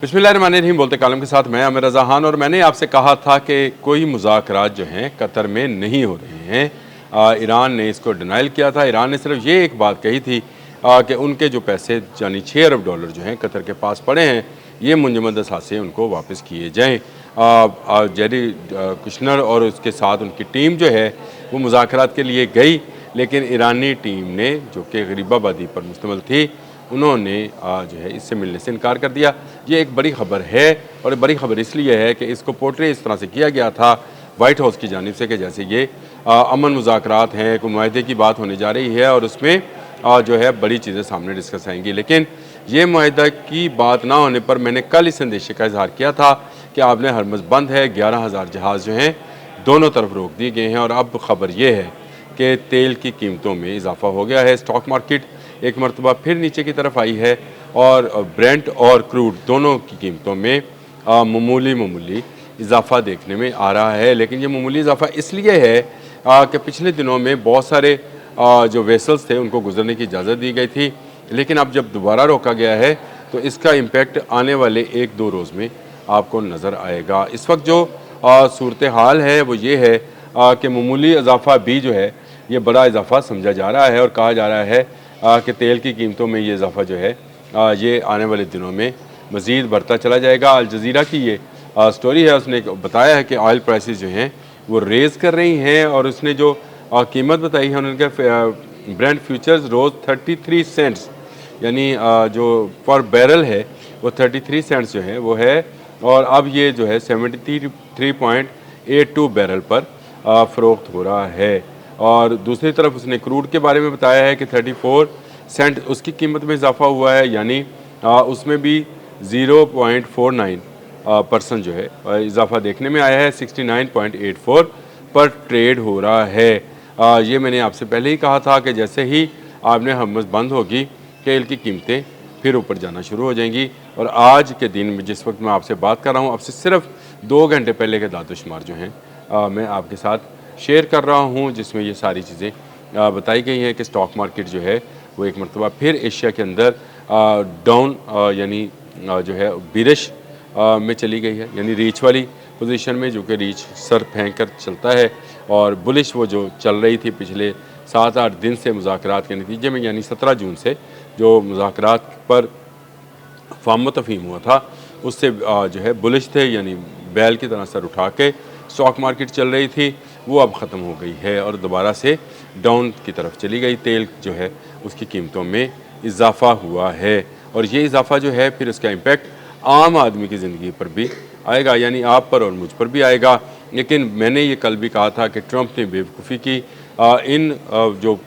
बिस्मिल्लाहिर्रहमानिर्रहीम बोलते कालम के साथ मैं आमिर रज़ा खान। और मैंने आपसे कहा था कि कोई मुज़ाकरात जो हैं कतर में नहीं हो रहे हैं। ईरान ने इसको डिनाइल किया था। ईरान ने सिर्फ ये एक बात कही थी कि उनके जो पैसे यानी 6 अरब डॉलर जो हैं कतर के पास पड़े हैं, ये मुंजमद असासे उनको वापस किए जाएँ। जेरी कुशनर और उसके साथ उनकी टीम जो है वो मुज़ाकरात के लिए गई, लेकिन ईरानी टीम ने, जो कि गरीबाबादी पर मुश्तमिल थी, उन्होंने जो है इससे मिलने से इनकार कर दिया। ये एक बड़ी ख़बर है, और बड़ी ख़बर इसलिए है कि इसको पोर्ट्रे इस तरह से किया गया था वाइट हाउस की जानिब से कि जैसे ये अमन मुज़ाकरात हैं, एक मुआहदे की बात होने जा रही है और उसमें जो है बड़ी चीज़ें सामने डिस्कस आएंगी। लेकिन ये मुआहदा की बात ना होने पर मैंने कल इस अंदेशे का इजहार किया था कि आपने हरमज़ बंद है, 11,000 जहाज़ जो हैं दोनों तरफ रोक दिए गए हैं। और अब ख़बर यह है कि तेल की कीमतों में इजाफा हो गया है। स्टॉक मार्केट एक मरतबा फिर नीचे की तरफ आई है और ब्रेंट और क्रूड दोनों की कीमतों में मामूली इजाफा देखने में आ रहा है। लेकिन ये मामूली इजाफा इसलिए है कि पिछले दिनों में बहुत सारे जो वेसल्स थे उनको गुजरने की इजाज़त दी गई थी, लेकिन अब जब दोबारा रोका गया है तो इसका इम्पेक्ट आने वाले 1-2 रोज़ में आपको नज़र आएगा। इस वक्त जो सूरत हाल है वो ये है कि मामूली इजाफा भी जो है ये बड़ा इजाफा समझा जा रहा है और कहा जा रहा है कि तेल की कीमतों में ये इजाफा जो है ये आने वाले दिनों में मज़ीद बढ़ता चला जाएगा। अल जज़ीरा की ये स्टोरी है, उसने बताया है कि ऑयल प्राइसेस जो हैं वो रेज़ कर रही हैं और उसने जो कीमत बताई है उनके ब्रेंट फ्यूचर्स रोज़ 33 सेंट्स, यानी जो पर बैरल है वो 33 सेंट्स जो है वो है, और अब ये जो है 73.82 बैरल पर फ़रोख्त हो रहा है। और दूसरी तरफ उसने क्रूड के बारे में बताया है कि 34 सेंट उसकी कीमत में इजाफा हुआ है, यानी उसमें भी 0.49% जो है इजाफा देखने में आया है। 69.84 पर ट्रेड हो रहा है। ये मैंने आपसे पहले ही कहा था कि जैसे ही आपने हरमज़ बंद होगी तेल की कीमतें फिर ऊपर जाना शुरू हो जाएंगी। और आज के दिन में जिस वक्त मैं आपसे बात कर रहा हूँ, अब से सिर्फ 2 घंटे पहले के दादोशुमार जो हैं मैं आपके साथ शेयर कर रहा हूँ, जिसमें ये सारी चीज़ें बताई गई हैं कि स्टॉक मार्केट जो है वो एक मरतबा फिर एशिया के अंदर डाउन यानी जो है बिरिश में चली गई है, यानी रीच वाली पोजीशन में, जो कि रीच सर फेंक कर चलता है। और बुलिश वो जो चल रही थी पिछले 7-8 दिन से मुज़ाकरात के नतीजे में, यानी 17 जून से जो मुज़ाकरात पर फार्म तफहीम हुआ था उससे जो है बुलिश थे, यानी बैल की तरह सर उठा के स्टॉक मार्केट चल रही थी, वो अब ख़त्म हो गई है और दोबारा से डाउन की तरफ चली गई। तेल जो है उसकी कीमतों में इजाफ़ा हुआ है और ये इजाफ़ा जो है फिर इसका इम्पेक्ट आम आदमी की ज़िंदगी पर भी आएगा, यानी आप पर और मुझ पर भी आएगा। लेकिन मैंने ये कल भी कहा था कि ट्रंप ने बेवकूफ़ी की। इन जो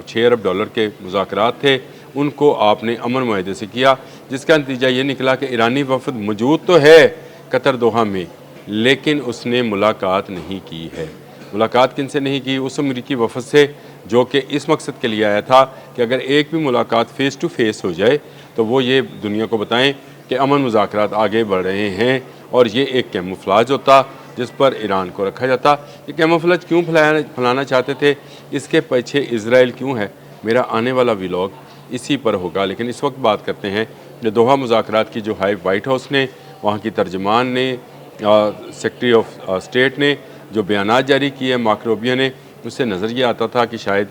6 अरब डॉलर के मुज़ाकरात थे उनको आपने अमन मुआहदे से किया, जिसका नतीजा ये निकला कि ईरानी वफ़द मौजूद तो है कतर दोहा में, लेकिन उसने मुलाकात नहीं की है। मुलाकात किन से नहीं की? उस अमरीकी वफ़द से जो कि इस मकसद के लिए आया था कि अगर एक भी मुलाकात फ़ेस टू फेस हो जाए तो वो ये दुनिया को बताएं कि अमन मुज़ाकरात आगे बढ़ रहे हैं। और ये एक कैमोफ्लाज होता जिस पर ईरान को रखा जाता। ये कैमोफ्लाज क्यों फैलाना चाहते थे, इसके पीछे इसराइल क्यों है, मेरा आने वाला व्लॉग इसी पर होगा। लेकिन इस वक्त बात करते हैं जो दोहा मुज़ाकरात की जो वाइट हाउस ने, वहाँ की तर्जमान ने, सेक्रेटरी ऑफ स्टेट ने जो बयानात जारी किए, मार्को रूबियो ने, उससे नज़र ये आता था कि शायद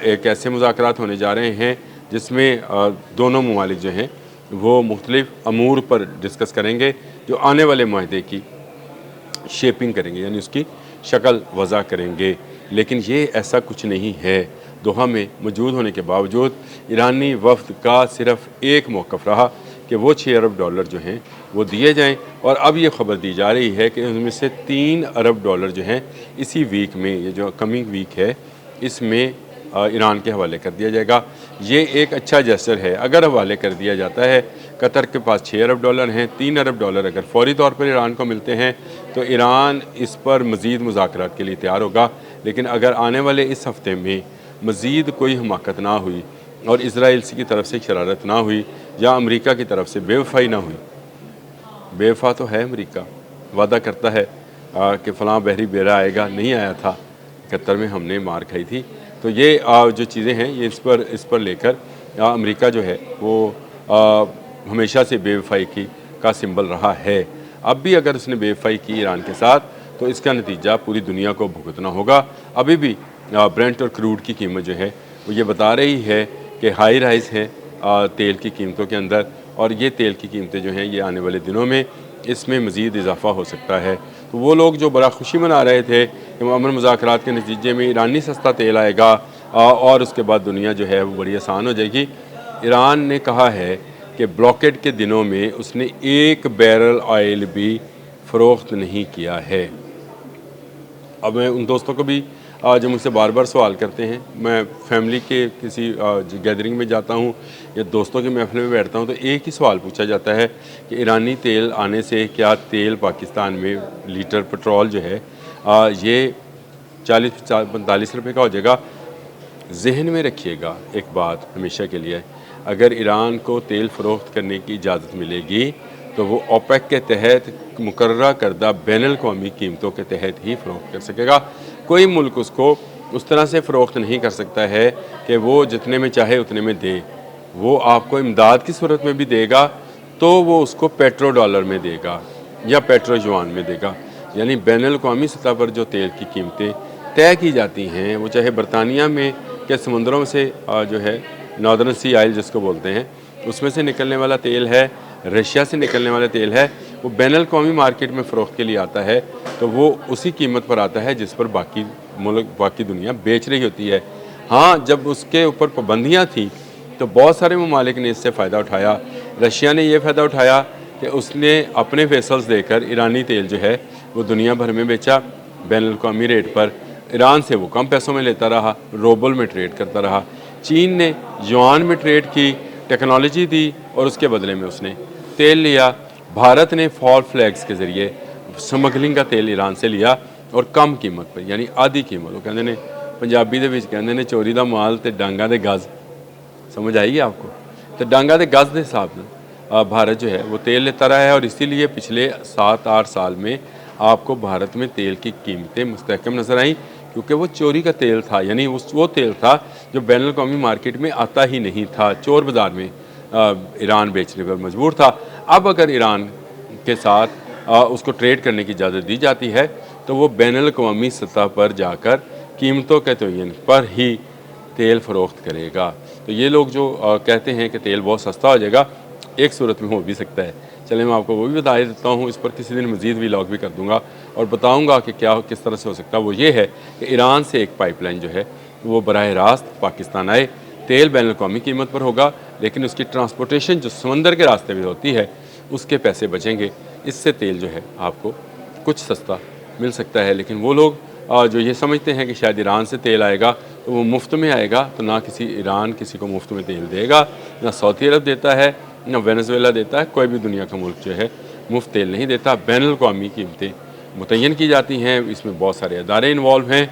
एक ऐसे मुज़ाकरात होने जा रहे हैं जिसमें दोनों ममालिक जो हैं वो मुख्तलिफ अमूर पर डिस्कस करेंगे जो आने वाले माहदे की शेपिंग करेंगे, यानी उसकी शक्ल वज़ा करेंगे। लेकिन ये ऐसा कुछ नहीं है। दोहा में मौजूद होने के बावजूद ईरानी वफ़द का सिर्फ एक मौक़िफ़ रहा कि वो 6 अरब डॉलर जो हैं वो दिए जाएं। और अब ये ख़बर दी जा रही है कि उनमें से 3 अरब डॉलर जो हैं इसी वीक में, ये जो कमिंग वीक है, इसमें ईरान के हवाले कर दिया जाएगा। ये एक अच्छा जेस्चर है अगर हवाले कर दिया जाता है। कतर के पास 6 अरब डॉलर हैं, 3 अरब डॉलर अगर फौरी तौर पर ईरान को मिलते हैं तो ईरान इस पर मज़ीद मुज़ाकरात के लिए तैयार होगा। लेकिन अगर आने वाले इस हफ़्ते में मज़ीद कोई हमाकत ना हुई और इसराइल की तरफ से शरारत ना हुई या अमेरिका की तरफ से बेवफाई ना हुई, बेवफा तो है अमेरिका, वादा करता है कि फ़लाँ बहरी बेरा आएगा, नहीं आया था, कतर में हमने मार खाई थी। तो ये जो चीज़ें हैं ये इस पर लेकर अमेरिका जो है वो हमेशा से बेवफाई की का सिंबल रहा है। अब भी अगर उसने बेवफाई की ईरान के साथ तो इसका नतीजा पूरी दुनिया को भुगतना होगा। अभी भी ब्रेंट और क्रूड की कीमत जो है वो ये बता रही है कि हाई राइज है तेल की कीमतों के अंदर, और ये तेल की कीमतें जो हैं ये आने वाले दिनों में इसमें मज़ीद इजाफा हो सकता है। तो वो लोग जो बड़ा खुशी मना रहे थे कि अमन मुज़ाकरात के नतीजे में ईरानी सस्ता तेल आएगा और उसके बाद दुनिया जो है वो बड़ी आसान हो जाएगी, ईरान ने कहा है कि ब्लॉकेड के दिनों में उसने 1 बैरल ऑयल भी फ़रोख्त नहीं किया है। अब मैं उन दोस्तों को भी जो मुझसे बार बार सवाल करते हैं, मैं फैमिली के किसी गैदरिंग में जाता हूँ या दोस्तों के महफिल में बैठता हूँ तो एक ही सवाल पूछा जाता है कि ईरानी तेल आने से क्या तेल पाकिस्तान में लीटर पेट्रोल जो है ये 40-45 रुपये का हो जाएगा। जहन में रखिएगा एक बात हमेशा के लिए, अगर ईरान को तेल फ़रोख्त करने की इजाज़त मिलेगी तो वो ओपेक के तहत मुकर्रर करदा बैनुल-अक़वामी कीमतों के तहत ही फ़रोख्त कर सकेगा। कोई मुल्क उसको उस तरह से फ़रोख्त नहीं कर सकता है कि वो जितने में चाहे उतने में दे। वो आपको इमदाद की सूरत में भी देगा तो वो उसको पेट्रो डॉलर में देगा या पेट्रो युआन में देगा। यानी बैनुल-अक़वामी सतह पर जो तेल की कीमतें तय की जाती हैं वो चाहे बरतानिया में के समुंदरों से जो है नॉर्दर्न सी आइल जिसको बोलते हैं उसमें से निकलने वाला तेल है, रशिया से निकलने वाला तेल है, वो बैनुल-अक़वामी मार्केट में फ़रोख्त के लिए आता है तो वो उसी कीमत पर आता है जिस पर बाकी मुल्क बाकी दुनिया बेच रही होती है। हाँ, जब उसके ऊपर पाबंदियाँ थी तो बहुत सारे ममालिक ने इससे फ़ायदा उठाया। रशिया ने ये फ़ायदा उठाया कि उसने अपने वेसल्स देकर ईरानी तेल जो है वो दुनिया भर में बेचा बैनुल-अक़वामी रेट पर। ईरान से वो कम पैसों में लेता रहा, रूबल में ट्रेड करता रहा। चीन ने युआन में ट्रेड की, टेक्नोलॉजी दी और उसके बदले में उसने तेल लिया। भारत ने फॉल फ्लैग्स के ज़रिए स्मगलिंग का तेल ईरान से लिया और कम कीमत पर, यानी आधी कीमत। वो कहते ने पंजाबी दे विच कहते ने चोरी दा माल ते डांगा दे गज़। समझ आएगी आपको? तो डांगा दे गज़ के हिसाब से भारत जो है वो तेल लेता रहा है और इसीलिए पिछले 7-8 साल में आपको भारत में तेल की कीमतें मुस्तहकम नज़र आईं, क्योंकि वो चोरी का तेल था। यानी वो तेल था जो बैनुल-अक़वामी मार्केट में आता ही नहीं था, चोर बाज़ार में ईरान बेचने पर मजबूर था। अब अगर ईरान के साथ उसको ट्रेड करने की इजाज़त दी जाती है तो वो बैनुल-अक़वामी सतह पर जाकर कीमतों के तयन पर ही तेल फ़रोख्त करेगा। तो ये लोग जो कहते हैं कि तेल बहुत सस्ता हो जाएगा, एक सूरत में हो भी सकता है। चलिए मैं आपको वो भी बता देता हूँ, इस पर किसी दिन मज़ीद व्लॉग भी कर दूँगा और बताऊँगा कि क्या किस तरह से हो सकता है। वो ये है कि ईरान से एक पाइपलाइन जो है वो बराह रास्त पाकिस्तान आए, तेल बैनुल-अक़वामी कीमत पर होगा, लेकिन उसकी ट्रांसपोर्टेशन जो समंदर के रास्ते में होती है उसके पैसे बचेंगे। इससे तेल जो है आपको कुछ सस्ता मिल सकता है। लेकिन वो लोग जो ये समझते हैं कि शायद ईरान से तेल आएगा तो वो मुफ्त में आएगा, तो ना ईरान किसी को मुफ्त में तेल देगा, ना सऊदी अरब देता है, ना वेनेजुएला देता है। कोई भी दुनिया का मुल्क जो है मुफ्त तेल नहीं देता। बैनुल-अक़वामी कीमतें मुतय्यन की जाती हैं, इसमें बहुत सारे अदारे इन्वॉल्व हैं।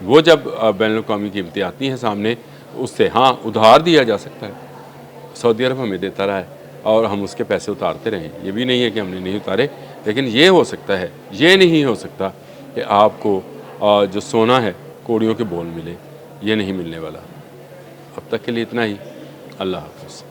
वो जब बैनुल-अक़वामी कीमतें आती हैं सामने, उससे हाँ उधार दिया जा सकता है। सऊदी अरब हमें देता रहा है और हम उसके पैसे उतारते रहें, ये भी नहीं है कि हमने नहीं उतारे। लेकिन ये हो सकता है, ये नहीं हो सकता कि आपको जो सोना है कौड़ियों के बोल मिले, ये नहीं मिलने वाला। अब तक के लिए इतना ही। अल्लाह हाफ़िज़।